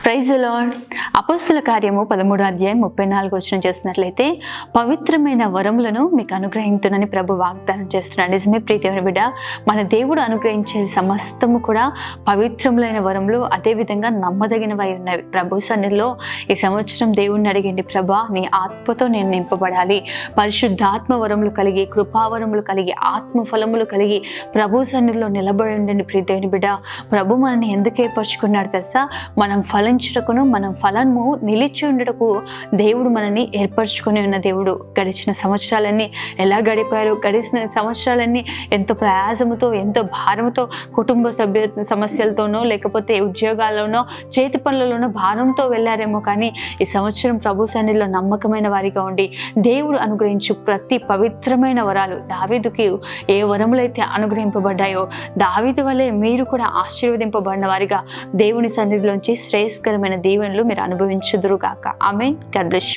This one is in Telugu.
Praise the lord. అపోస్తల కార్యము 13:34 చేస్తున్నట్లయితే, పవిత్రమైన వరములను మీకు అనుగ్రహించునని ప్రభు వాగ్దానం చేస్తున్నాడు. నిజమే ప్రియమైన బిడ్డ, మన దేవుడు అనుగ్రహించే సమస్తము కూడా పవిత్రములైన వరములు, అదేవిధంగా నమ్మదగినవై ఉన్నవి. ప్రభు సన్నిధిలో ఈ సంవత్సరం దేవుడిని అడిగండి, ప్రభా నీ ఆత్మతో నేను నింపబడాలి, పరిశుద్ధాత్మ వరములు కలిగి, కృపావరములు కలిగి, ఆత్మఫలములు కలిగి ప్రభు సన్నిధిలో నిలబడండి. ప్రియమైన బిడ్డ, ప్రభు మనల్ని ఎందుకు ఏర్పరచుకున్నాడు తెలుసా? మనం ఫలించుటకును, మనం ఫలము నిలిచి ఉండటకు దేవుడు మనల్ని ఏర్పరచుకుని ఉన్న దేవుడు. గడిచిన సంవత్సరాలన్నీ ఎలా గడిపారు? గడిచిన సంవత్సరాలన్నీ ఎంతో ప్రయాసముతో, ఎంతో భారంతో, కుటుంబ సమస్యలతోనో, లేకపోతే ఉద్యోగాల్లోనో, చేతి పనులలోనో భారంతో వెళ్ళారేమో. కానీ ఈ సంవత్సరం ప్రభు సన్నిధిలో నమ్మకమైన వారిగా ఉండి దేవుడు అనుగ్రహించు ప్రతి పవిత్రమైన వరాలు, దావీదుకి ఏ వరములైతే అనుగ్రహింపబడ్డాయో దావీదు వలె మీరు కూడా ఆశీర్వదింపబడిన వారిగా దేవుని సన్నిధిలోంచి శ్రేయస్కరమైన దీవెనలు మీరు అనుభవించుదురుగాక. ఆమేన్. God bless you.